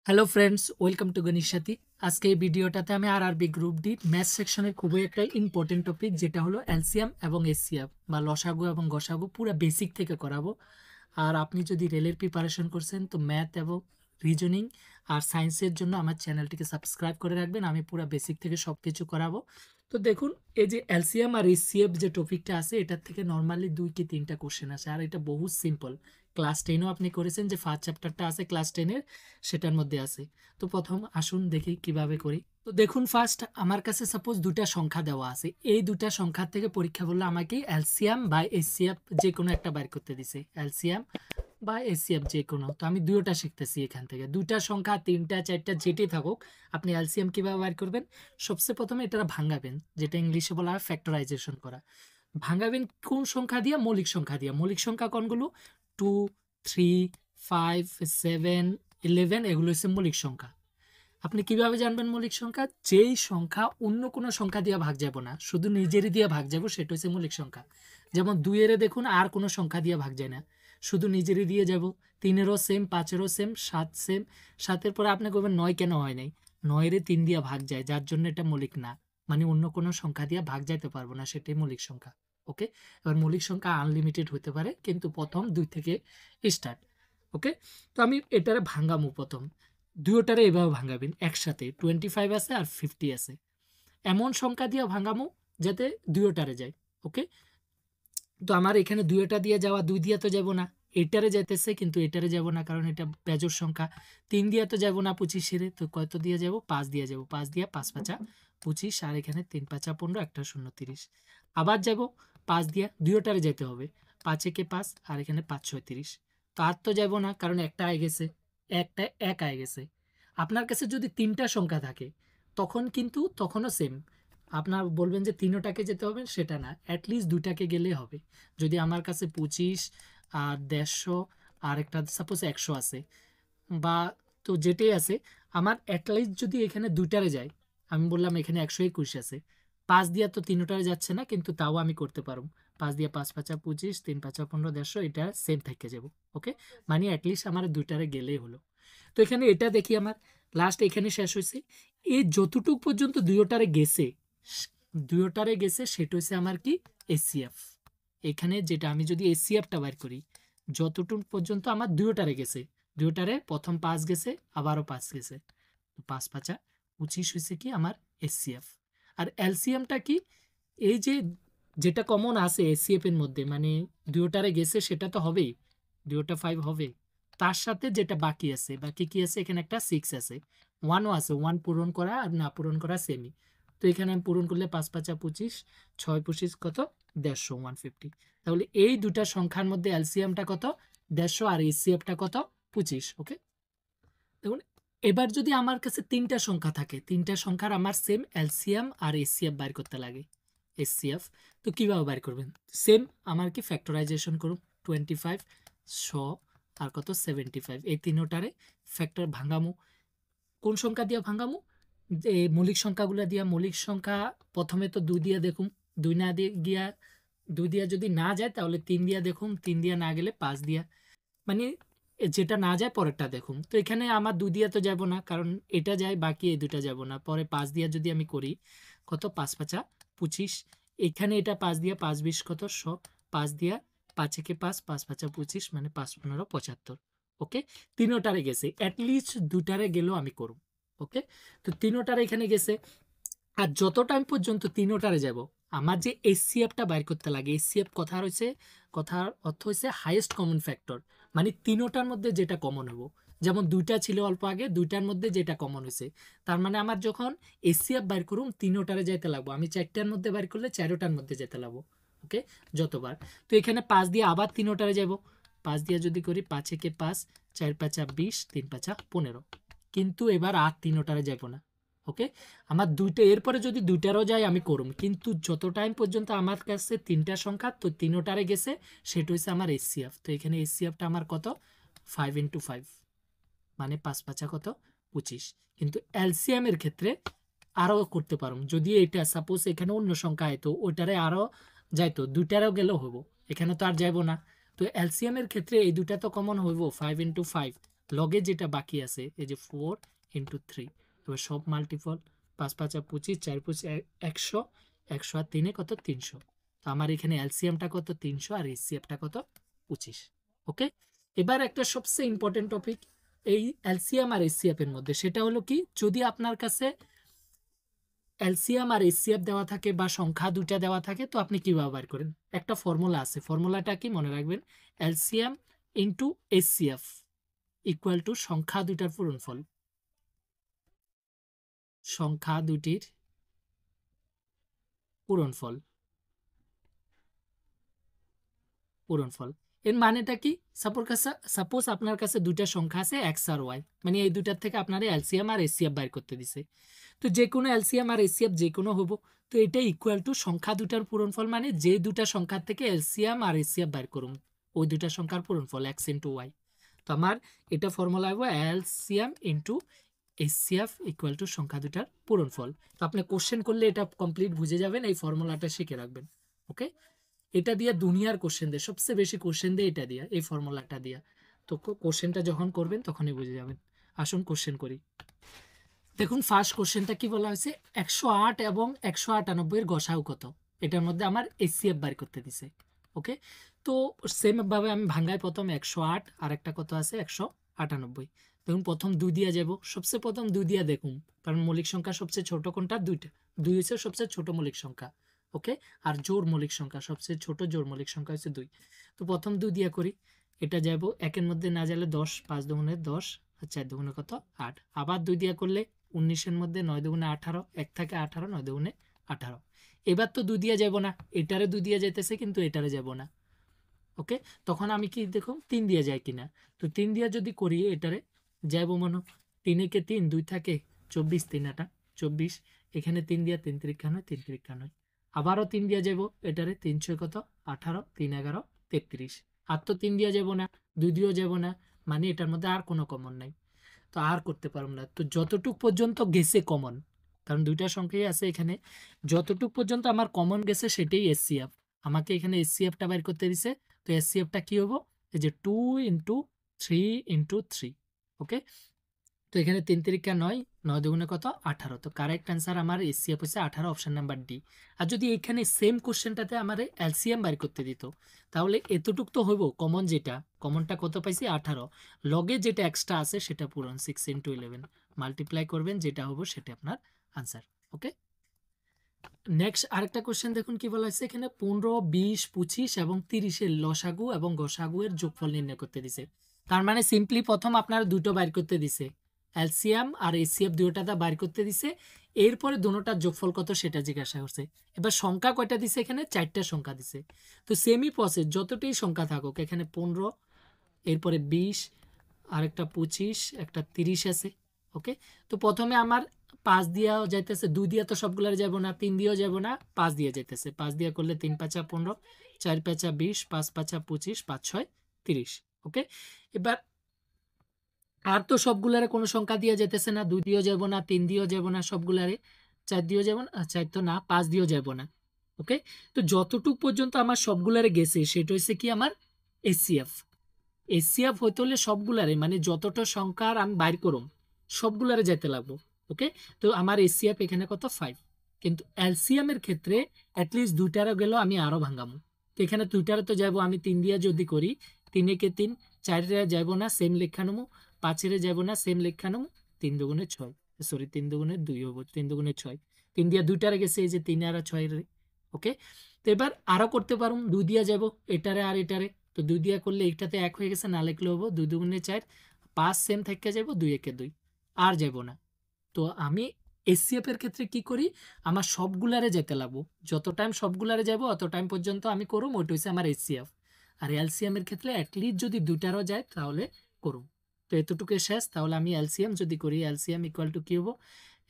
Hello friends, welcome to গণিত সাথী। আজকে এই ভিডিওটাতে আমি আরআরবি গ্রুপ ডি ম্যাথ সেকশনের খুবই একটা ইম্পর্টেন্ট টপিক, যেটা হলো এলসিএম এবং এসসিএফ বা লসাগু এবং গসাগু পুরো বেসিক থেকে করাবো। আর আপনি যদি রেলের প্রিপারেশন করছেন তো ম্যাথ এবং রিজনিং আর সায়েন্সের জন্য আমার চ্যানেলটিকে সাবস্ক্রাইব করে রাখবেন। আমি পুরো বেসিক থেকে সব কিছু করাবো। তো দেখুন, এই যে এলসিএম আর এসসিএফ যে টপিকটা আছে, এটার থেকে নর্মালি 2 কি 3টা কোশ্চেন আসে, আর এটা বহু সিম্পল। ক্লাস 10ও আপনি করেছেন, যে ফার্স্ট চ্যাপ্টারটা আছে ক্লাস 10-এর, সেটার মধ্যে আছে। তো প্রথম আসুন দেখি কিভাবে করি। তো দেখুন, ফার্স্ট আমার কাছে সাপোজ দুটা সংখ্যা দেওয়া আছে। এই দুটা সংখ্যা থেকে পরীক্ষা বললে আমাকে এলসিএম বা এসসিএফ যে কোনো একটা বাইর করতে দিছে, এলসিএম বা এসসিএফ যে কোনো। তো আমি দুটোটা শিখতেছি এখান থেকে। দুটা সংখ্যা, তিনটা, চারটা, যেটি থাকুক, আপনি এলসিএম কিভাবে বাইর করবেন? সবচেয়ে প্রথমে এটা ভাঙাবেন, যেটা ইংলিশে বলা হয় ফ্যাক্টরাইজেশন করা। ভাঙাবেন কোন সংখ্যা দিয়ে? মৌলিক সংখ্যা দিয়ে। মৌলিক সংখ্যা কোনগুলো? 2, 3, 5, 7, 11, এগুলো হচ্ছে মৌলিক সংখ্যা। আপনি কিভাবে জানবেন মৌলিক সংখ্যা? যেই সংখ্যা অন্য কোনো সংখ্যা দিয়ে ভাগ যাব না, শুধু নিজেরই দিয়ে ভাগ যাব, সেটা হচ্ছে মৌলিক সংখ্যা। যেমন 2-এর দেখুন আর কোনো সংখ্যা দিয়ে ভাগ যায় না, শুধু নিজেরই দিয়ে যাব। 3-এরও সেম, 5-এরও সেম, 7 সেম। 7-এর পরে আপনি করবেন 9 কেন হয় নাই? 9-এর 3 দিয়ে ভাগ যায়, যার জন্য এটা মৌলিক না। মানে অন্য কোনো সংখ্যা দিয়ে ভাগ যাইতে পারবো না, সেটাই মৌলিক সংখ্যা। ওকে, এবার মৌলিক সংখ্যা আনলিমিটেড হতে পারে, কিন্তু প্রথম 2 থেকে স্টার্ট। ওকে, তো আমি এটারে ভাঙামু প্রথম। দুয়োটারে এভাবে ভাঙাবেন একসাথে। 25 আছে আর 50 আছে, এমন সংখ্যা দিয়ে ভাঙামু যাতে দুয়োটারে যায়। ওকে, তো আমার এখানে দুয়োটা দিয়ে যাওয়া, 2 দিয়ে তো যাব না, এটারে যাইতেছে কিন্তু এটারে যাব না, কারণ এটা বেজোড় সংখ্যা। 3 দিয়ে তো যাব না 25-এর, তো কত দিয়ে যাব? 5 দিয়ে যাব। 5 দিয়ে 5 5 25, আর এখানে 3 5 15, একটা 0 30। আবার যাব 5 দিয়ে, দুয়োটারে যেতে হবে। 5 একে 5, আর এখানে 5 6 30। তো আর তো যাব না, কারণ একটা আয় গেছে, একটা এক আয় গেছে। আপনার কাছে যদি 3টা সংখ্যা থাকে, তখন কিন্তু তখনও সেম। আপনার বলবেন যে 3টাকে যেতে হবে, সেটা না, অ্যাটলিস্ট 2টাকে গেলে হবে। যদি আমার কাছে 25 আর 150 আর একটা সাপোজ 100 আছে, বা তো যেটাই আছে, আমার অ্যাটলিস্ট যদি এখানে 2টারে যায়, আমি বললাম এখানে 121 আছে, 5 দিয়ে তো 3টারে যাচ্ছে না, কিন্তু তাও আমি করতে পারবো। 5 দিয়ে 5 5 25, 3 5 15, 150, এটা সেম থেকে যাব। ওকে, মানে অ্যাটলিস্ট আমার 2টারে গেলেই হলো। তো এখানে এটা দেখি, আমার লাস্ট এখানে শেষ হয়েছে। এই যতটুক পর্যন্ত দুয়োটারে গেছে সেটা হচ্ছে আমার কি? এসসিএফ। এখানে যেটা আমি যদি এসসিএফটা বাইর করি, যতটুক পর্যন্ত আমার দুয়োটারে গেছে, দুয়োটারে প্রথম 5 গেছে, আবারও 5 গেছে, 5 5 25 হয়েছে কি আমার এসসিএফ। আর এলসিএমটা কি? এই যে যেটা কমন আছে এসসিএফ এর মধ্যে, মানে দুয়োটারে গেছে সেটা তো হবেই, দুয়োটা 5 হবে, তার সাথে যেটা বাকি আছে, বাকি কি আছে? এখানে একটা 6 আছে, 1ও আছে, 1 পূরণ করা আর না পূরণ করা সেমই। তো এখানে আমি পূরণ করলে 5 5 25, 6 25 কত? 150, 150। তাহলে এই দুটা সংখ্যার মধ্যে এলসিএমটা কত? 150, আর এসসিএফটা কত? 25। ওকে, দেখুন, এবার যদি আমার কাছে 3টা সংখ্যা থাকে, 3টা সংখ্যার আমার সেম এলসিএম আর এসসিএফ বাইর করতে লাগে, এসসিএফ। তো কীভাবে বাইর করবেন? সেম, আমার কি ফ্যাক্টরাইজেশন করুন। 25, 100, আর কত? 75। এই তিনোটারে ফ্যাক্টর ভাঙামু। কোন সংখ্যা দিয়ে ভাঙামু? যে মৌলিক সংখ্যাগুলো দিয়া। মৌলিক সংখ্যা প্রথমে তো 2 দিয়ে দেখুন, 2 না দিয়ে গিয়া, 2 দিয়া যদি না যায় তাহলে 3 দিয়া দেখুন, 3 দিয়া না গেলে 5 দিয়া, মানে যেটা না যায় পরেরটা দেখুন। তো এখানে আমার 2 দিয়া তো যাব না, কারণ এটা যায়, বাকি এই দুটা যাব না। পরে 5 দিয়া যদি আমি করি, কত? 5 5 25। এখানে এটা 5 দিয়া 5 20 কত? 100। 5 দিয়া 5 একে 5, 5 5 25, মানে 5 15 75। ওকে, তিনোটারে গেছে, অ্যাটলিস্ট দুটারে গেলেও আমি করব। ওকে, তো তিনোটারে এখানে গেছে। আর যত টাইম পর্যন্ত তিনোটারে যাব, আমার যে এসসিএফটা বাইর করতে লাগে, এসসিএফ কথা রয়েছে, কথার অর্থ হচ্ছে হাইয়েস্ট কমন ফ্যাক্টর, মানে তিনোটার মধ্যে যেটা কমন হবো। যেমন 2টা ছিল অল্প আগে, 2টার মধ্যে যেটা কমন হয়েছে, তার মানে আমার যখন এসসিএফ বাইর করুম, তিনোটারে যেতে লাগবো। আমি 4টার মধ্যে বাইর করলে 4টার মধ্যে যেতে লাগবো। ওকে, যতবার। তো এখানে 5 দিয়ে আবার তিনোটারে যাব। 5 দিয়ে যদি করি, 5 একে 5, 4 5 20, 3 5 15, কিন্তু এবার আর তিনোটারে যাব না। ওকে, আমার 2টা, এরপরে যদি 2টারও যায় আমি করুম, কিন্তু যত টাইম পর্যন্ত আমার কাছে 3টা সংখ্যা, তো তিনোটারে গেছে, সেটা হচ্ছে আমার এসসিএফ। তো এখানে এসসিএফটা আমার কত? 5 × 5, মানে 5 5 কত? 25। কিন্তু এলসিএম এর ক্ষেত্রে আরও করতে পারুম, যদি এটা সাপোজ এখানে অন্য সংখ্যা হয়তো ওইটারে আরও যাইতো, 2টারেও গেলেও হবো, এখানে তো আর যাইব না। তো এলসিএম এর ক্ষেত্রে এই দুটা তো কমন হইব, 5 × 5, লগে যেটা বাকি আছে এই যে 4 ইন্টু 3, এবার সব মাল্টিপল, 5 5 25, 4 5 100, 100 আর 3 কত 300। তো আমার এখানে এলসিএমটা কত 300 আর এসসিএফটা কত 25। ওকে, এবার একটা সবচেয়ে ইম্পর্টেন্ট টপিক এই এলসিএম আর এসসিএফ এর মধ্যে, সেটা হলো কি যদি আপনার কাছে এলসিএম আর এসসিএফ দেওয়া থাকে বা সংখ্যা দুটা দেওয়া থাকে তো আপনি কিভাবে বার করেন। একটা ফর্মুলা আছে, ফর্মুলাটা কি মনে রাখবেন, LCM into SCF equal to সংখ্যা দুটার পূরণফল, সংখ্যা দুটির পূরণফল, পূরণফল। এর মানেটা কি, সাপোজ আপনার কাছে দুটা সংখ্যা আছে এক্স আর ওয়াই, মানে এই দুটার থেকে আপনার এলসিএম আর এসসিএফ বাইর করতে দিছে। তো যে কোনো এলসিএম আর এসসিএফ যে কোনো হবো, তো এটা ইকুয়াল টু সংখ্যা দুটার পূরণফল, মানে যে দুটা সংখ্যার থেকে এলসিএম আর এসসিএফ বাইর করুন ওই দুটা সংখ্যার পূরণফল এক্স ইন্টু ওয়াই। তো আমার এটা ফর্মুলা হবো LCM into SCF equal to সংখ্যা দুটার পূরণফল। তো আপনি কোশ্চেন করলে এটা কমপ্লিট বুঝে যাবেন, এই ফর্মুলাটা শিখে রাখবেন। ওকে, এটা দিয়ে দুনিয়ার কোশ্চেন দেয়, সবচেয়ে বেশি কোশ্চেন দেয় এটা দিয়া, এই ফর্মুলাটা দিয়া। তো কোশ্চেনটা যখন করবেন তখনই বুঝে যাবেন। আসুন কোশ্চেন করি। দেখুন ফার্স্ট কোশ্চেনটা কি বলা হয়েছে, 108 এবং 198 এর গসাউ কত, এটার মধ্যে আমার এসসিএফ বার করতে দিছে। ওকে, তো সেম ভাবে আমি ভাঙ্গাই, প্রথম 108 আর একটা কত আছে 198। দেখুন প্রথম 2 দিয়া যাব, সবচেয়ে প্রথম 2 দিয়া দেখুন, কারণ মৌলিক সংখ্যা সবচেয়ে ছোট কোনটা, 2টা, 2 হচ্ছে সবচেয়ে ছোট মৌলিক সংখ্যা। ওকে, আর জোড় মৌলিক সংখ্যা সবচেয়ে ছোট জোড় মৌলিক সংখ্যা হচ্ছে 2। তো প্রথম 2 দিয়া করি, এটা যাব একের মধ্যে না গেলে 10, 5 দুগুণে 10 আর 4 দুগুণে কত 8, আবার 2 দিয়া করলে 19-এর মধ্যে 9 দুগুণে 18, 1 থাকে 18, 9 দুগুণে 18। এবার তো 2 দিয়া যাব না, এটারে 2 দিয়া যাইতেছে কিন্তু এটারে যাব না। ওকে, তখন আমি কি দেখো 3 দিয়া যায় কিনা, তো 3 দিয়া যদি করি এটারে যাইব মনে, 3 একে 3, 2 থাকে 24, 3 আটা 24, এখানে 3 দিয়া 3 তিরিক্ষা নয়, 3 তিরিক্ষা নয়, আবারও 3 দিয়া যাব এটারে, 3 6 কত 18, 3 11 33, আর তো 3 দিয়া যাব না, 2 দিয়েও যাব না, মানে এটার মধ্যে আর কোনো কমন নাই, তো আর করতে পারব না। তো যতটুক পর্যন্ত গেছে কমন, কারণ দুইটা সংখ্যাই আছে এখানে, যতটুক পর্যন্ত আমার কমন গেছে সেটাই এসসিএফ। আমাকে এখানে এসসিএফটা বের করতে দিছে, তো এসসিএফটা কি হবো, এই যে 2 ইন্টু 3 ইন্টু 3। ওকে, তো এখানে 3 তিরিকা 9, 9 দুগুণে কত 18, তো কারেক্ট অ্যান্সার আমার এসসিএফ হচ্ছে 18, অপশন নাম্বার ডি। আর যদি এখানে সেম কোশ্চেনটাতে আমার এলসিএম বের করতে দিত, তাহলে এতটুক তো হইব, কমন যেটা, কমনটা কত পাইছি 18, লগে যেটা এক্সট্রা আছে সেটা পূরণ 6 ইন্টু 11 মাল্টিপ্লাই করবেন, যেটা হবো সেটা আপনার আনসার। ওকে, নেক্সট আরেকটা কোশ্চেন দেখুন কি বলা হয়েছে এখানে, 15, 20, 25 এবং 30-এর লসাগু এবং গসাগু এর যোগফল নির্ণয় করতে দিছে। তার মানে সিম্পলি প্রথম আপনার দুটো বাইর করতে দিছে, এলসিএম আর এসসিএফ দুটোটা বাইর করতে দিছে, এরপরে দুটোটার যোগফল কত সেটা জিজ্ঞাসা করছে। এবার সংখ্যা কয়টা দিছে, এখানে 4টা সংখ্যা দিছে। তো সেমি প্রসেস, যতটাই সংখ্যা থাকুক, এখানে 15, এরপরে 20, আরেকটা 25, একটা 30 আছে। ওকে, তো প্রথমে আমার 5 দিয়াও যাইতেছে, 2 দিয়া তো সবগুলার যাব না, 3 দিয়েও যাব না, 5 দিয়ে যাইতেছে, 5 দিয়া করলে 3 5 15, 4 5 20, 5 5 25, 5 6 30। ওকে, এবার আর তো সবগুলারে কোনো সংখ্যা দিয়ে যেতেছে না, 2 দিয়েও যাব না, 3 দিয়েও যাব না, সবগুলারে 4 দিয়েও যাব না, 4 তো না, 5 দিয়েও যাব না। ওকে, তো যতটুক পর্যন্ত আমার সবগুলারে গেছে সেটা হচ্ছে কি আমার এসসিএফ। এসসিএফ হইতে হলে সবগুলারে, মানে যতটা সংখ্যার আমি বাইর করুম সবগুলারে যেতে লাগবো। ওকে, তো আমার এসসিএফ এখানে কত 5, কিন্তু এলসিএম এর ক্ষেত্রে অ্যাটলিস্ট দুইটারও গেল, আমি আরো ভাঙামু। তো এখানে দুইটারে তো যাবো, আমি 3 দিয়ে যদি করি, 3 একে 3, 4-এ যাবো না, সেম লেখা নেবো, 5-এ যাবো না, সেম লেখা নেবো, 3 দুগুণে 6, সরি 3 দুগুণে 2 হবো, 3 দুগুণে 6, 3 দিয়ে দুইটারে গেছে, এই যে 3 আর 6 রে। ওকে, তো এবার আরো করতে পারুম, 2 দিয়া যাবো এটারে আর এটারে, তো 2 দিয়া করলে এইটাতে 1 হয়ে গেছে, না লিখলে হবো 2 দুগুণে 4, 5 সেম থেকে যাবো, 2 একে 2, আর যাব না। তো আমি এসসিএফ এর ক্ষেত্রে কি করি, আমার সবগুলারে যেতে লাগবো, যত টাইম সবগুলারে যাব অত টাইম পর্যন্ত আমি করুম, ওইটা হচ্ছে আমার এসসিএফ। আর এলসিএম এর ক্ষেত্রে অ্যাটলিস্ট যদি দুইটারও যায় তাহলে করুম। তো এতটুকু শেষ, তাহলে আমি এলসিএম যদি করি, এলসিএম ইকুয়াল টু কি হবো,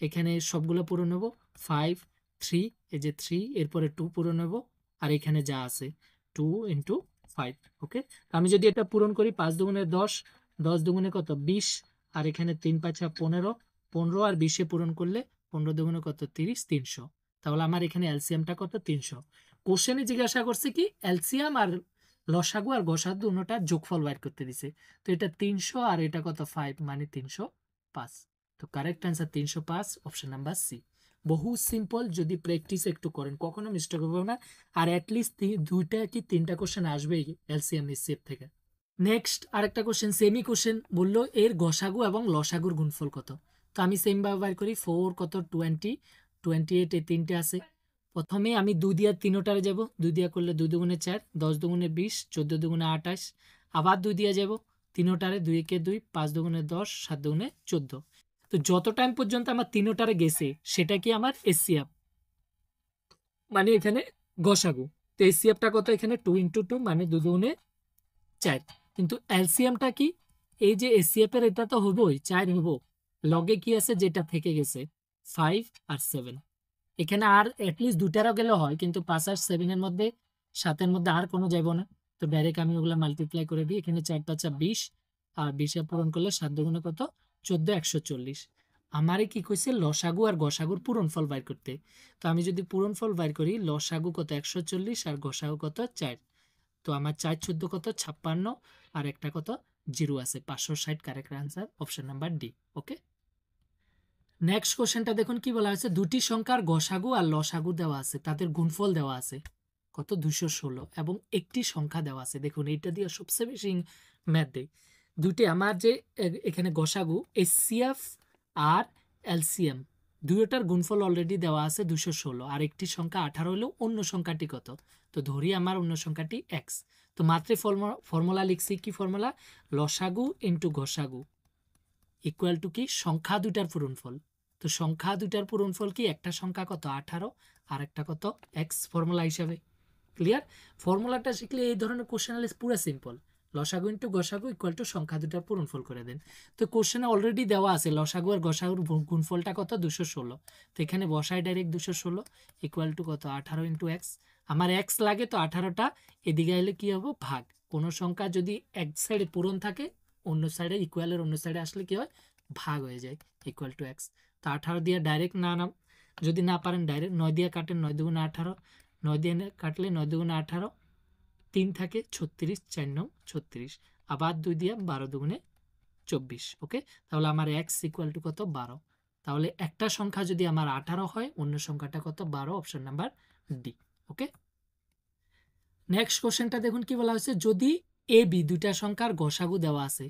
এখানে সবগুলো পূরণ হবো, 5 3, এই যে 3, এরপরে 2 পূরণ হবো, আর এখানে যা আছে 2 ইন্টু 5। ওকে, আমি যদি এটা পূরণ করি, 5 দুগুণে 10, 10 দুগুণে কত 20, আর এখানে 3 5 15, 15 আর 20-এ পূরণ করলে 15 দুগুণে কত 30, 300। তাহলে আমার এখানে এলসিএমটা কত 300। কোশ্চেনে জিজ্ঞাসা করছে কি এলসিএম আর লসাগু আর গসাগু দুটোটার যোগফল বাইর করতে দিছে। তো এটা 300 আর এটা কত 5 মানে 305। তো correct answer 305, option number C. বহু সিম্পল, যদি প্র্যাকটিস একটু করেন কখনো মিস্টেক হবে না। আর অ্যাটলিস্ট দুইটা কি তিনটা কোশ্চেন আসবেই এলসিএম এসসিএফ থেকে। নেক্সট আরেকটা কোশ্চেন, সেমি কোশ্চেন বললো এর গসাগু এবং লসাগুর গুণফল কত। তো আমি সেম ভাবে বার করি, 4 কত 20, 28 এই তিনটে আছে। প্রথমে আমি 2 দিয়া 3টারে যাব, 2 দিয়া করলে 2 দুগুণে 4, 10 দুগুণে 20, 14 দুগুণে 28, আবার 2 দিয়া যাব 3টারে, 2 একে 2, 5 দুগুণে 10, 7 দুগুণে 14। তো যত টাইম পর্যন্ত আমার 3টারে গেছে সেটা কি আমার এসসিএফ, মানে এখানে গসাগু। তো এসসিএফটা কত এখানে 2 × 2 মানে 2 দুগুণে 4। কিন্তু এলসিএমটা কি, এই যে এসসিএফ এর এটা তো হবোই 4 হবো, লগে কি আছে যেটা থেকে গেছে 5 আর 7। এখানে আর অ্যাটলিস্ট দুটারও গেলে হয়, কিন্তু 5 আর 7 এর মধ্যে 7 এর মধ্যে আর কোনো যাব না। তো ডাইরেক্ট আমি ওগুলো মাল্টিপ্লাই করে দিই, এখানে 4 5 20 আর 20 পূরণ করলে 7 দুগুণে কত 14, 140। আমারে কি কইছে লসাগু আর গসাগুর পূরণফল বাইর করতে। তো আমি যদি পূরণফল বাইর করি, লসাগু কত 140 আর গসাগু কত 4। তো আমার 4 14 কত 56 আর একটা কত 0 আছে, 560 correct answer, option number D. Okay, next কোশ্চেনটা দেখুন কি বলা হয়েছে, দুটি সংখ্যার গসাগু আর লসাগু দেওয়া আছে, তাদের গুণফল দেওয়া আছে কত 216 এবং একটি সংখ্যা দেওয়া আছে। দেখুন এইটা দিয়ে সবচেয়ে বেশি ম্যাথ দেয়। দুটি আমার যে এখানে গসাগু এসসিএফ আর এলসিএম দুইটার গুণফল অলরেডি দেওয়া আছে 216, আর একটি সংখ্যা 18 হলেও অন্য সংখ্যাটি কত। তো ধরি আমার অন্য সংখ্যাটি এক্স। তো মাত্র ফর্মুলা লিখছি, কি ফর্মুলা, লসাগু ইন্টু গসাগু ইকুয়াল টু কি সংখ্যা দুইটার পূরণফল। তো সংখ্যা দুইটার পূরণফল কি, একটা সংখ্যা কত 18 আর একটা কত এক্স, ফর্মুলা হিসাবে। ক্লিয়ার, ফর্মুলাটা শিখলে এই ধরনের কোশ্চেন হলে পুরো সিম্পল। লসাগু ইন্টু গসাগু ইকুয়াল টু সংখ্যা দুটার পূরণফল করে দেন। তো কোশ্চেনে অলরেডি দেওয়া আছে লসাগু আর গসাগুর গুণফলটা কত 216। তো এখানে বসায় ডাইরেক্ট 216 ইকুয়াল টু কত 18 ইন্টু এক্স। আমার এক্স লাগে, তো 18টা এদিকে এলে কি হবে ভাগ। কোনো সংখ্যা যদি এক সাইডে পূরণ থাকে, অন্য সাইডে ইকুয়ালের অন্য সাইডে আসলে কি হয় ভাগ হয়ে যায়, ইকুয়াল টু এক্স। তো 18 দিয়ে ডাইরেক্ট না যদি না পারেন ডাইরেক্ট 9 দিয়ে কাটেন, 9 দুগুণে 18, 9 দিয়ে কাটলে 9 দুগুণে 18, 3 থাকে 36, 4 9 36, আবার 2 দিয়ে 12 দুগুণে 24। ওকে, তাহলে আমার এক্স ইকুয়াল টু কত 12। তাহলে একটা সংখ্যা যদি আমার 18 হয়, অন্য সংখ্যাটা কত 12, option number D. Okay, next কোশ্চেনটা দেখুন কি বলা হয়েছে, যদি এ বি দুইটা সংখ্যার গসাগু দেওয়া আছে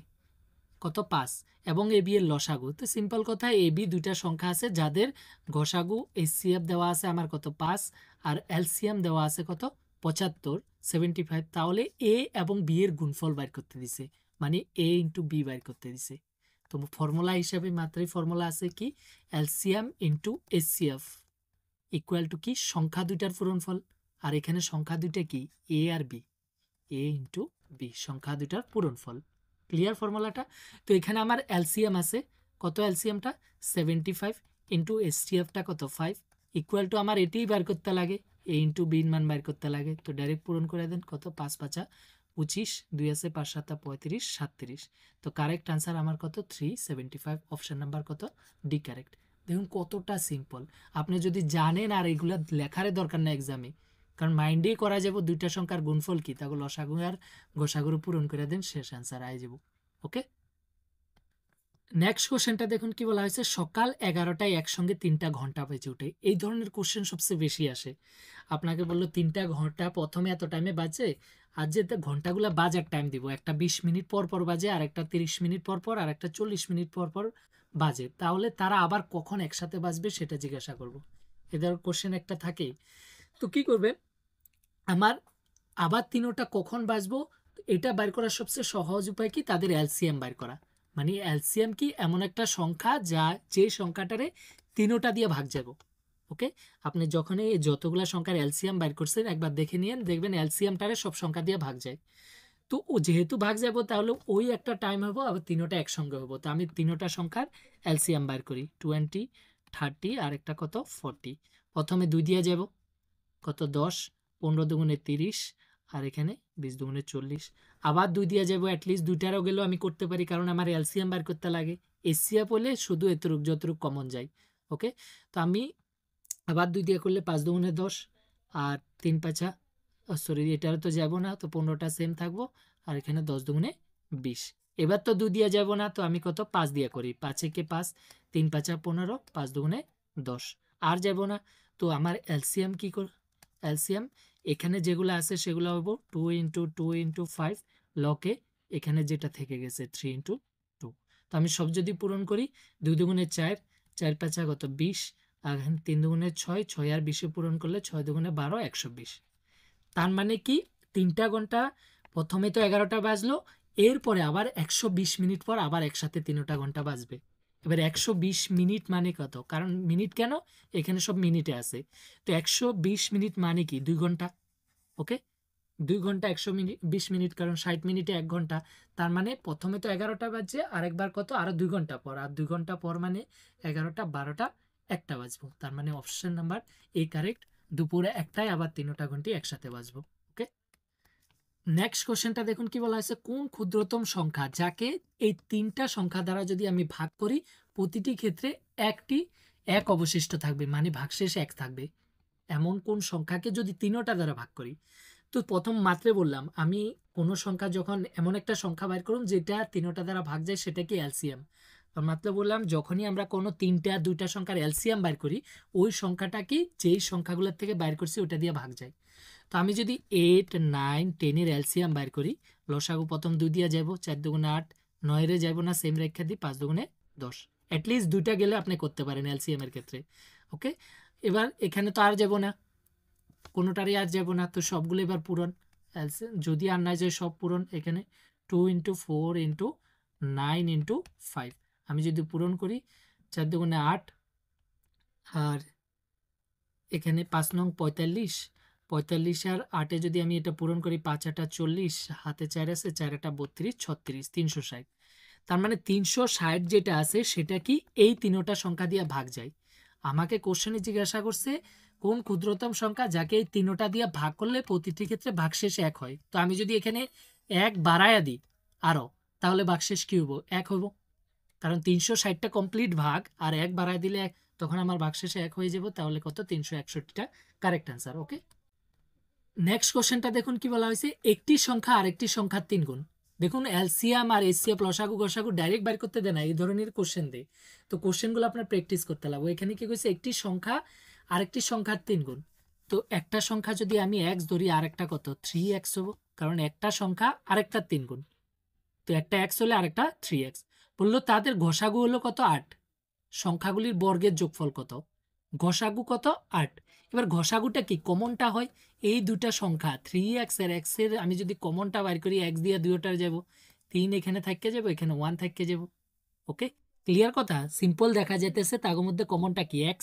কত 5 এবং এ বি এর লসাগু। তো সিম্পল কথা, এ বি দুইটা সংখ্যা আছে যাদের গসাগু এসসিএফ দেওয়া আছে আমার কত 5 আর এলসিএম দেওয়া আছে কত 75, 75। তাহলে এ এবং বি এর গুণফল বাইর করতে দিছে, মানে এ ইন্টু বি বাইর করতে দিছে। তো ফর্মুলা হিসাবে মাত্রই ফর্মুলা আছে কি, LCM into SCF equal to কি সংখ্যা দুইটার পূরণফল। আর এখানে সংখ্যা দুইটা কি এ আর বি, এ ইন্টু বি সংখ্যা দুইটার পূরণফল। ক্লিয়ার ফর্মুলাটা। তো এখানে আমার এলসিএম আছে কত, এলসিএমটা 75 ইন্টু এসটিএফটা কত 5 ইকুয়াল টু আমার এটিই বার করতে লাগে, এ ইন্টু বির মান বার করতে লাগে। তো ডাইরেক্ট পূরণ করে দেন, কত 5 5 25, 2 আছে 5 7 35, 37। তো কারেক্ট আনসার আমার কত 375, অপশন নাম্বার কত ডি কারেক্ট। দেখুন কতটা সিম্পল, আপনি যদি জানেন আর এগুলো লেখার দরকার না এক্সামে, কারণ মাইন্ডেই করা যাব দুইটা সংখ্যার গুণফল কি, তাকে লসাগু আর গসাগুর পূরণ করে দেন, শেষ আনসার আই যাব। ওকে, নেক্সট কোশ্চেনটা দেখুন কি বলা হয়েছে, সকাল 11টায় একসঙ্গে 3টা ঘন্টা বেজে ওঠে। এই ধরনের কোশ্চেন সবচেয়ে বেশি আসে। আপনাকে বললো 3টা ঘন্টা প্রথমে এত টাইমে বাজে, আর যে ঘন্টাগুলো বাজার টাইম দিব, একটা 20 মিনিট পর পর বাজে, আর একটা 30 মিনিট পর পর, আর একটা 40 মিনিট পর পর বাজে, তাহলে তারা আবার কখন একসাথে বাজবে সেটা জিজ্ঞাসা করব। এদের কোশ্চেন একটা থাকে। তো কি করবে, আমার আবার 3টা কখন বাজবো, এটা বাইর করার সবচেয়ে সহজ উপায় কি, তাদের এলসিএম বাইর করা। মানে এলসিএম কি এমন একটা সংখ্যা যা যে সংখ্যাটারে 3টা দিয়ে ভাগ যাব। ওকে, আপনি যখনই যতগুলো সংখ্যার এলসিএম বাইর করছেন একবার দেখে নিন, দেখবেন এলসিএমটারে সব সংখ্যা দিয়ে ভাগ যায়। তো ও যেহেতু ভাগ যাব, তাহলে ওই একটা টাইম হবো, আবার 3টা একসঙ্গে হবো। তো আমি 3টা সংখ্যার এলসিএম বাইর করি, 20, 30 আর একটা কত 40। প্রথমে 2 দিয়ে যাব, কত 10, 15 দুগুণে 30 আর এখানে 20 দুগুণে 40। আবার 2 দিয়ে যাব, অ্যাটলিস্ট দুইটারও গেলেও আমি করতে পারি, কারণ আমার এলসিএম বার করতে লাগে। এসসিএফ হলে শুধু এতটুক যতটুক কমন যায়। ওকে, তো আমি আবার 2 দিয়ে করলে 5 দুগুণে 10 আর 3 5 সরি এটার তো যাব না, তো 15টা সেম থাকবো, আর এখানে 10 দুগুণে 20। এবার তো 2 দিয়ে যাব না, তো আমি কত 5 দিয়ে করি, 5 একে 5, 3 5 15, 5 দুগুণে 10, আর যাব না। তো আমার এলসিএম কি কর, এলসিএম এখানে যেগুলো আছে সেগুলো হবো 2 ইন্টু 2 ইন্টু 5 লকে এখানে যেটা থেকে গেছে 3 ইন্টু 2। তো আমি সব যদি পূরণ করি, 2 দুগুণে 4, 4 5 কত 20, আর এখানে 3 দুগুণে 6, 6 আর 20 পূরণ করলে 6 দুগুণে 12, 120। তার মানে কি 3টা ঘন্টা, প্রথমে তো 11টা বাজলো, এরপরে আবার 120 মিনিট পর আবার একসাথে 3টা ঘন্টা বাজবে। এবার 120 মিনিট মানে কত, কারণ মিনিট কেন, এখানে সব মিনিটে আছে, তো 120 মিনিট মানে কি 2 ঘন্টা। ওকে, 2 ঘন্টা 120 মিনিট, কারণ 60 মিনিটে 1 ঘন্টা। তার মানে প্রথমে তো 11টা বাজছে, আরেকবার কত, আরো 2 ঘন্টা পর, আর 2 ঘন্টা পর মানে 11টা 12টা 1টা বাজবো। তার মানে অপশন নাম্বার এ কারেক্ট, দুপুরে 1টায় আবার 3টা ঘন্টি একসাথে বাজবো। ওকে, নেক্সট কোশ্চেনটা দেখুন কি বলা হয়েছে, কোন ক্ষুদ্রতম সংখ্যা যাকে এই 3টা সংখ্যা দ্বারা যদি আমি ভাগ করি প্রতিটি ক্ষেত্রে একটি এক অবশিষ্ট থাকবে, মানে ভাগশেষ 1 থাকবে, এমন কোন সংখ্যাকে যদি 3টা দ্বারা ভাগ করি। তো প্রথম মাত্রে বললাম আমি কোনো সংখ্যা যখন এমন একটা সংখ্যা বাইর করুন যেটা 3টা দ্বারা ভাগ যায় সেটা কি এলসিএম। মাত্র বললাম যখনই আমরা কোনো 3টা 2টা সংখ্যার এলসিএম বাইর করি ওই সংখ্যাটা কি যেই সংখ্যাগুলোর থেকে বাইর করছি ওটা দিয়ে ভাগ যায়। তো আমি যদি 8 9 10 এর এলসিএম বাইর করি, লসাগু প্রথম 2 দিয়ে যাব, 4 দুগুণে 8, 9 রে যাব না, সেম রেখা দিই, 5 দুগুণে 10। অ্যাটলিস্ট 2টা গেলে আপনি করতে পারেন এলসিএম এর ক্ষেত্রে। ওকে, এবার এখানে তো আর যাব না, কোনোটারই আর যাব না, তো সবগুলো এবার পূরণ, যদি আর না যায় সব পূরণ। এখানে 2 ইন্টু 4 ইন্টু 9 ইন্টু 5 আমি যদি পূরণ করি, 4 দুগুণে 8, আর এখানে 5 নং 45, 45 আর 8-এ যদি আমি এটা পূরণ করি, 5 8 40, হাতে 4 আছে, 4 8 32, 36, 360। তার মানে 360 যেটা আছে সেটা কি এই 3টা সংখ্যা দিয়ে ভাগ যায়। আমাকে কোশ্চেনে জিজ্ঞাসা করছে কোন ক্ষুদ্রতম সংখ্যা যাকে এই 3টা দিয়ে ভাগ করলে প্রতিটি ক্ষেত্রে ভাগশেষ 1 হয়। তো আমি যদি এখানে 1 বাড়ায়া দিই আরও, তাহলে ভাগশেষ কি হবো, 1 হবো, কারণ 360টা কমপ্লিট ভাগ, আর 1 বাড়ায় দিলে তখন আমার ভাগশেষে 1 হয়ে যাব, তাহলে কত 361টা কারেক্ট অ্যান্সার। ওকে, নেক্সট কোশ্চেনটা দেখুন কি বলা হয়েছে, একটি সংখ্যা আরেকটি সংখ্যার 3 গুণ। দেখুন এলসিএম আর এসিএফ লসাগু গসাগু ডাইরেক্ট বাইর করতে দেয় না, এই ধরনের কোশ্চেন দেয়, তো কোশ্চেনগুলো আপনার প্র্যাকটিস করতে লাগবে। এখানে কি কইছে, একটি সংখ্যা আরেকটি সংখ্যার 3 গুণ। তো একটা সংখ্যা যদি আমি x ধরি, আরেকটা কত 3x হবো, কারণ একটা সংখ্যা আরেকটার 3 গুণ, তো একটা x হলে আরেকটা 3x। বললো তাদের গসাগু হলো কত 8, সংখ্যাগুলির বর্গের যোগফল কত, গসাগু কত 8। এবার গসাগুটা কি, কমনটা হয় এই দুটা সংখ্যা 3x আর x এর, আমি যদি কমনটা বাইর করি x দিয়ে দুইটার যাব, 3 এখানে থাকতে যাব, এখানে 1 থাকতে যাব। ওকে, ক্লিয়ার কথা, সিম্পল দেখা যেতেছে, তার মধ্যে কমনটা কি x,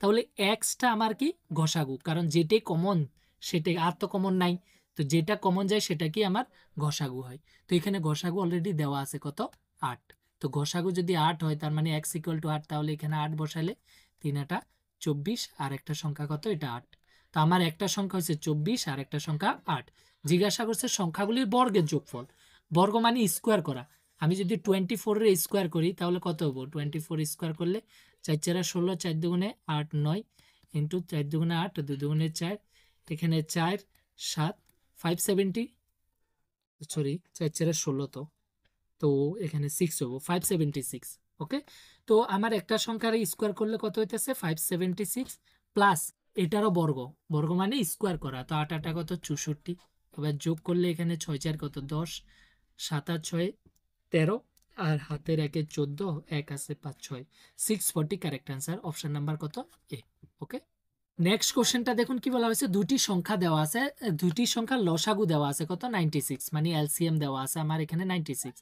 তাহলে xটা আমার কি গসাগু, কারণ যেটাই কমন সেটাই, আর তো কমন নাই, তো যেটা কমন যায় সেটা কি আমার গসাগু হয়। তো এখানে গসাগু অলরেডি দেওয়া আছে কত 8, তো গসাগু যদি 8 হয় তার মানে x ইকুয়াল টু 8, তাহলে এখানে 8 বসালে 3 8 24, আর একটা সংখ্যা কত, এটা 8। তো আমার একটা সংখ্যা হচ্ছে 24 আর একটা সংখ্যা 8। জিজ্ঞাসা করছে সংখ্যাগুলির বর্গের যোগফল, বর্গ মানে স্কোয়ার করা। আমি যদি 24 এর স্কোয়ার করি তাহলে কত হবো, 24 স্কোয়ার করলে 4 4 16, 4 দুগুণে 8 9 ইন্টু 4 দুগুণে 8, 2 দুগুণে 4, এখানে 4 7 570, সরি 4 4 16, তো এখানে 6 হবো 576। ওকে, তো আমার একটা সংখ্যার স্কোয়ার করলে কত হইতেছে 576, প্লাস এটারও বর্গ, বর্গ মানে স্কোয়ার করা, তো 8 8 কত 64, এবার যোগ করলে এখানে 6 4 কত 10, 7 আর 6 13, আর হাতের 1 14, 1 আছে 5 6, 640 কারেক্ট অ্যান্সার, অপশন নাম্বার কত এ। ওকে, নেক্সট কোশ্চেনটা দেখুন কি বলা হয়েছে, দুটি সংখ্যা দেওয়া আছে, দুটি সংখ্যার লসাগু দেওয়া আছে কত 96, মানে এলসিএম দেওয়া আছে আমার এখানে 96,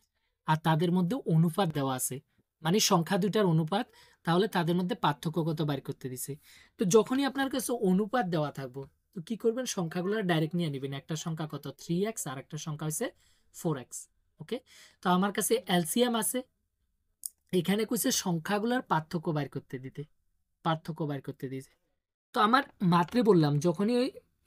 আর তাদের মধ্যে অনুপাত দেওয়া আছে, মানে সংখ্যা দুটার অনুপাত, তাহলে তাদের মধ্যে পার্থক্য কত বাইর করতে দিছে। তো যখনই আপনার কাছে অনুপাত দেওয়া থাকবো, তো কি করবেন, সংখ্যাগুলো ডাইরেক্ট নিয়ে নেবেন, একটা সংখ্যা কত 3x আর একটা সংখ্যা হচ্ছে 4x। ওকে, তো আমার কাছে এলসিএম আছে, এখানে কইছে সংখ্যাগুলোর পার্থক্য বাইর করতে দিতে, পার্থক্য বাইর করতে দিতে। তো আমার মাত্রে বললাম যখনই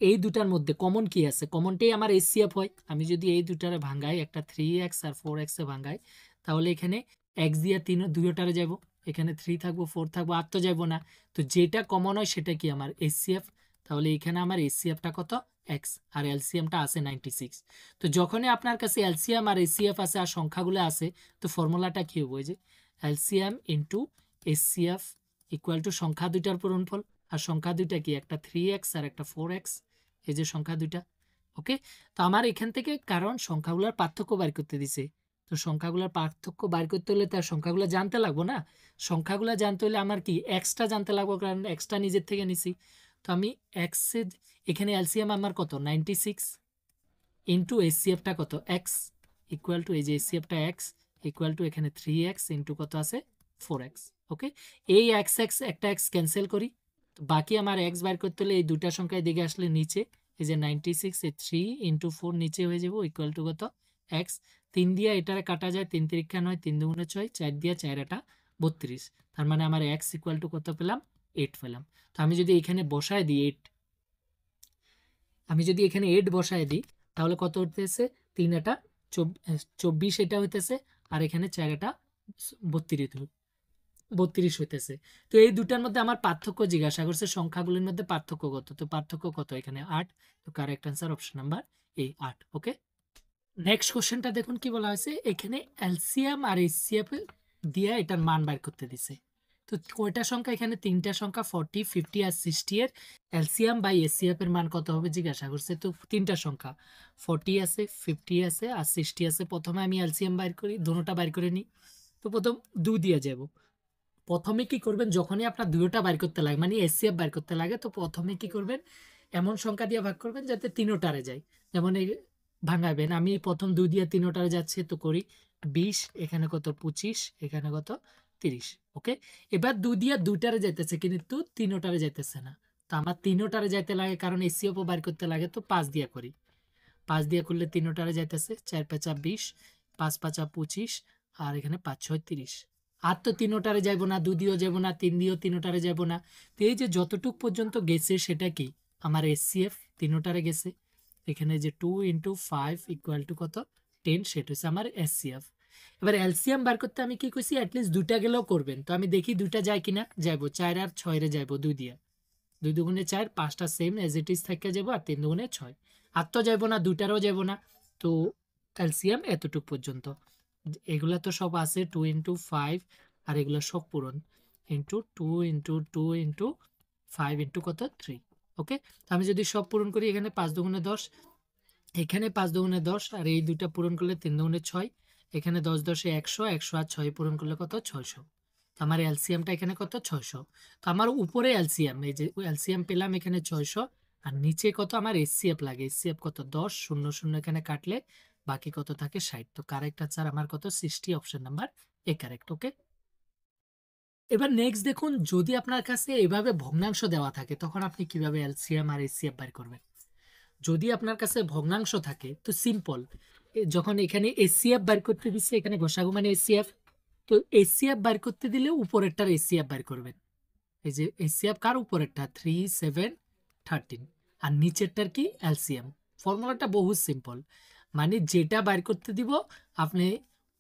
এই দুটার মধ্যে কমন কি আছে, কমনটাই আমার এসসিএফ হয়। আমি যদি এই দুটারে ভাঙাই, একটা 3x আর 4x এ ভাঙাই, তাহলে এখানে x দিয়ে 3 দুইটারে যাব, এখানে 3 থাকবো 4 থাকবো, আর তো যাব না, তো যেটা কমন হয় সেটা কি আমার এসসিএফ, তাহলে এখানে আমার এসসিএফটা কত এক্স, আর এলসিএমটা আছে 96। তো যখনই আপনার কাছে এলসিএম আর এসিএফ আছে আর সংখ্যাগুলো আছে, তো ফর্মুলাটা কী হবে? যে LCM into ACF equal to সংখ্যা দুইটার পূরণফল। আর সংখ্যা দুইটা কি? একটা 3x আর একটা 4x, এই যে সংখ্যা দুইটা। ওকে, তো আমার এখান থেকে, কারণ সংখ্যাগুলোর পার্থক্য বের করতে দিছে, তো সংখ্যাগুলোর পার্থক্য বের করতে হলে তার সংখ্যাগুলো জানতে লাগবো না। সংখ্যাগুলো জানতে হলে আমার কি এক্সটা জানতে লাগবো, কারণ এক্সটা নিজের থেকে নিছি। তো আমি এক্সের এখানে এলসিএম আমার কত? 96 ইন্টু এসিএফটা কত? এক্স ইকুয়াল টু, এই যে এসিএফটা এক্স ইকুয়াল টু এখানে 3x ইন্টু কত আছে? 4x। ওকে, এই এক্স এক্স একটা এক্স ক্যান্সেল করি, তো বাকি আমার এক্স বাইর করতে হলে এই দুইটা সংখ্যায় দিকে আসলে নিচে, এই যে 96 এই 3 ইন্টু 4 নিচে হয়ে যাবো ইকুয়াল টু কত? এক্স। 3 দিয়ে এটারে কাটা যায়, 3 তিরিক্ষা 9, 3 দুগুণে 6, 4 দিয়ে 4 এটা 32। তার মানে আমার এক্স ইকুয়াল টু কত পেলাম? 8 পেলাম। তো আমি যদি এখানে বসায় দিই 8, আমি যদি এখানে 8 বসায় দিই, তাহলে কত হইতেছে? 3 এটা 24 এটা হইতেছে, আর এখানে 4 এটা 32 হইতেছে। তো এই দুটার মধ্যে আমার পার্থক্য জিজ্ঞাসা করছে, সংখ্যাগুলির মধ্যে পার্থক্য কত? তো পার্থক্য কত? এখানে 8। তো কারেক্ট অ্যান্সার অপশন নাম্বার এই 8। ওকে, নেক্সট কোশ্চেনটা দেখুন কি বলা হয়েছে। এখানে এলসিএম আর এসসিএফ দিয়ে এটার মান বের করতে দিছে। তো কয়টা সংখ্যা? এখানে 3টা সংখ্যা 40, 50 আর 60 এর এলসিএম বাই এসসিএফ এর মান কত হবে জিজ্ঞাসা করছে। তো 3টা সংখ্যা 40 আছে, 50 আছে আর 60 আছে। প্রথমে আমি এলসিএম বাইর করি, দুটোটা বাইর করে নিই। তো প্রথম 2 দিয়ে যাব। প্রথমে কি করবেন? যখনই আপনার দুটোটা বাইর করতে লাগে, মানে এসসিএফ বাইর করতে লাগে, তো প্রথমে কি করবেন? এমন সংখ্যা দিয়ে ভাগ করবেন যাতে তিনোটারে যায়। যেমন এই ভাঙাবেন, আমি প্রথম 2 দিয়ে তিনোটারে যাচ্ছে, তো করি 20, এখানে কত? 25, এখানে কত? 30। ওকে, এবার 2 দিয়ে দুইটারে যাইতেছে কিন্তু তিনোটারে যাইতেছে না। তো আমার তিনোটারে যাইতে লাগে, কারণ এসসিএফও বাইর করতে লাগে, তো 5 দিয়ে করি। 5 দিয়ে করলে তিনোটারে যাইতেছে, 4 5 20, 5 5 25, আর এখানে 5 6 30। আর তো তিনোটারে যাইব না, 2 দিয়েও যাব না, 3 দিয়েও তিনোটারে যাব না। তো এই যে যতটুক পর্যন্ত গেছে সেটা কি? আমার এসসিএফ তিনোটারে গেছে। এখানে যে 2 ইন্টু 5 ইকুয়াল টু কত? 10, সেটা হচ্ছে আমার এসসিএফ। এবার এলসিএম বার করতে আমি কি কইছি? অ্যাটলিস্ট দুইটা গেলেও করবেন। তো আমি দেখি দুইটা যায় কিনা। যাইব, 4 আর 6 রে যাইব 2 দিয়ে, 2 দুগুণে 4, 5টা সেম এজ ইট ইজ থেকে যাব, আর 3 দুগুণে 6। আর তো যাইব না, দুইটারও যাব না। তো এলসিএম এতটুক পর্যন্ত। এগুলা তো সব আছে 2 ইন্টু 5, আর এগুলো সব পূরণ ইন্টু 2 ইন্টু 2 ইন্টু 5 ইন্টু কত? 3। ওকে, তো আমি যদি সব পূরণ করি, এখানে 5 দুগুণে 10, এখানে 5 দুগুণে 10, আর এই দুইটা পূরণ করলে 3 দুগুণে 6, এখানে 10 10 100, 100 আর 6 পূরণ করলে কত? 600। তো আমার এলসিএমটা এখানে কত? 600। তো আমার উপরে এলসিএম, এই যে এলসিএম পেলাম এখানে 600, আর নিচে কত? আমার এসসিএফ লাগে। এসসিএফ কত? 10, 0 0 এখানে কাটলে বাকি কত থাকে? 60। তো কারেক্ট আনসার আমার কত? 60, অপশন নাম্বার এ কারেক্ট। ওকে, এবার নেক্সট দেখুন, যদি আপনার কাছে এভাবে ভগ্নাংশ দেওয়া থাকে, তখন আপনি কিভাবে এলসিএম আর এসসিএফ বের করবেন? যদি আপনার কাছে ভগ্নাংশ থাকে, তো সিম্পল, যখন এখানে এসসিএফ বের করতে দিচ্ছে, এখানে ঘষাগু মানে এসসিএফ, তো এসসিএফ বের করতে দিলে উপরেরটার এসসিএফ বের করবেন। এই যে এসসিএফ কার? উপরেরটা 3 7 13, আর নিচেরটার কি? এলসিএম। ফর্মুলাটা বহু সিম্পল, মানে যেটা বের করতে দিব আপনি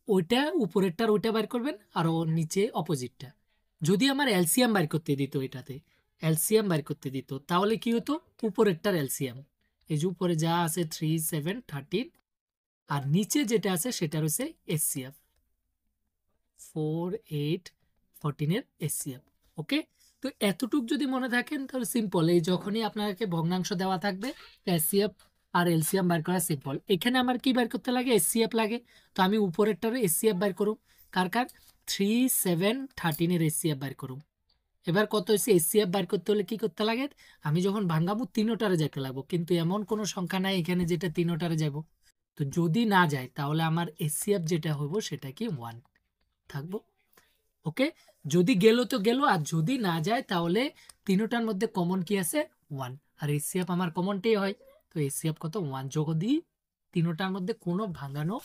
ওইটা উপরেরটার ওইটা বের করবেন, আর ওর নিচে অপোজিটটা। যদি আমার এলসিএম বের করতে দিত, এটাতে এলসিএম বের করতে দিত, তাহলে কি হতো? উপরেরটার এলসিএম, এই যে উপরে যা আছে 3 7 13, আর নিচে যেটা আছে সেটা হচ্ছে এসসিএফ 4 8 14 এর এসসিএফ। ওকে, তো এতটুক যদি মনে থাকেন, তাহলে সিম্পল, এই যখনই আপনাকে ভগ্নাংশ দেওয়া থাকবে, এসসিএফ আর এলসিএম বের করা সিম্পল। এখানে আমার কি বের করতে লাগে? এসসিএফ লাগে। তো আমি উপরেরটার এসসিএফ বের করুম, কার কার? 3 7 13 এর এসসিএফ বের করুম। এবার কত হয়েছে? এসসিএফ বের করতে হলে কি করতে লাগে? আমি যখন ভাঙ্গাবো তিনোটারে যেতে লাগবো, কিন্তু এমন কোনো সংখ্যা নাই এখানে যেটা তিনোটারে যাব। তো যদি না যায়, তাহলে আমার এসসিএফ যেটা হইব সেটা কি? 1 থাকবো। ওকে, যদি গেল তো গেল, আর যদি না যায় তাহলে তিনোটার মধ্যে কমন কি আছে? 1, আর এসসিএফ আমার কমনটাই হয়। তো এসসিএফ কত? 1। যদি তিনোটার মধ্যে কোনো ভাঙানো,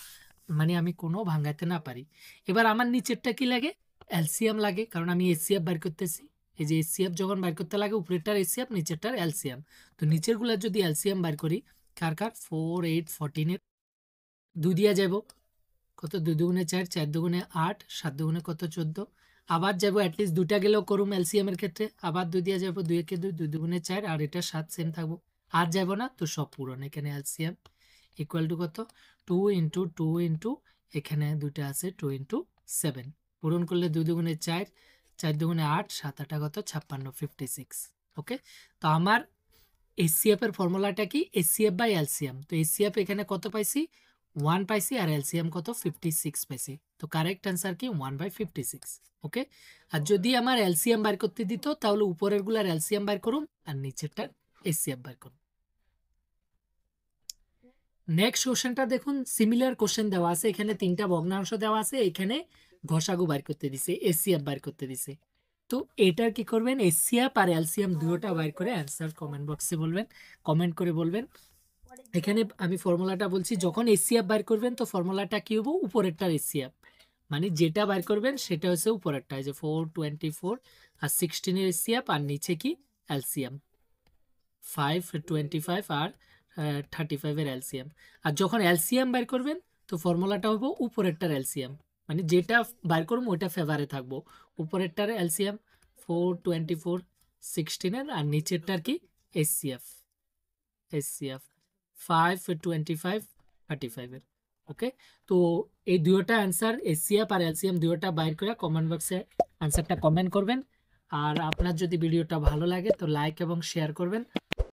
মানে আমি কোনো ভাঙাইতে না পারি। এবার আমার নিচেরটা কি লাগে? এলসিএম লাগে, কারণ আমি এসসিএফ বের করতেছি। এই যে এসসিএফ যখন বের করতে লাগে, উপরেরটার এসসিএফ, নিচেরটার এলসিএম। তো নিচেরগুলোর যদি এলসিএম বের করি, কার কার? 4 8 14 এর 2 দিয়া যাব, কত? 2 দুগুণে 4, 4 দুগুণে 8, 7 দুগুণে কত? 14। আবার যাব, অ্যাটলিস্ট দুটা গেলেও করুম এলসিএম এর ক্ষেত্রে, আবার 2 দিয়ে যাব, 2 একে 2, 2 দুগুণে 4, আর এটা 7 সেম থাকবো। আর যাব না, তো সব পূরণ। এখানে এলসিএম ইকুয়াল টু কত, 2 ইন্টু 2 ইন্টু এখানে দুইটা আছে 2 ইন্টু 7, পূরণ করলে 2 দুগুণে 4, 4 দুগুণে 8, 7 8 কত 56, 56। ওকে, তো আমার এসসিএফ এর ফর্মুলাটা কি, এসসিএফ বাই এলসিএম। তো এসসিএফ এখানে কত পাইছি, 1 পাইছি, আর এলসিএম কত 56 পাইছি। তো কারেক্ট অ্যান্সার কি 1/56। ওকে, আর যদি আমার এলসিএম বার করতে দিত তাহলে উপরের গুলার এলসিএম বার করুন আর নিচেরটা এসসিএফ বার করুন। নেক্সট কোশ্চেনটা দেখুন, সিমিলার কোশ্চেন দেওয়া আছে, এখানে 3টা ভগ্নাংশ দেওয়া আছে, এখানে ঘষাগু বার করতে দিছে, এসসিএফ বার করতে দিছে। তো এটার কি করবেন, এসসিএফ আর এলসিএম দুটোটা বার করে অ্যান্সার কমেন্ট বক্সে বলবেন, কমেন্ট করে বলবেন। এখানে আমি ফর্মুলাটা বলছি, যখন এসসিএফ বার করবেন তো ফর্মুলাটা কি হবে, উপরেরটার এসসিএফ, মানে যেটা বার করবেন সেটা হচ্ছে উপরেরটা, যে 424 আর 16 এর এসসিএফ, আর নিচে কি এলসিএম 525 আর 35 এর এলসিএম। আর যখন এলসিএম বার করবেন তো ফর্মুলাটা হবে উপরেরটার এলসিএম, মানে যেটা বার করবো ওইটা ফেভারে থাকবো, উপরেরটার এলসিএম 424 16 এর, আর নিচেরটার কি এসসিএফ, এসসিএফ 525 35 এর। ওকে, তো এই দুটোটা অ্যান্সার এসসিএফ আর এলসিএম দুটোটা বাইর করে কমেন্ট বক্সে অ্যান্সারটা কমেন্ট করবেন। আর আপনার যদি ভিডিওটা ভালো লাগে তো লাইক এবং শেয়ার করবেন।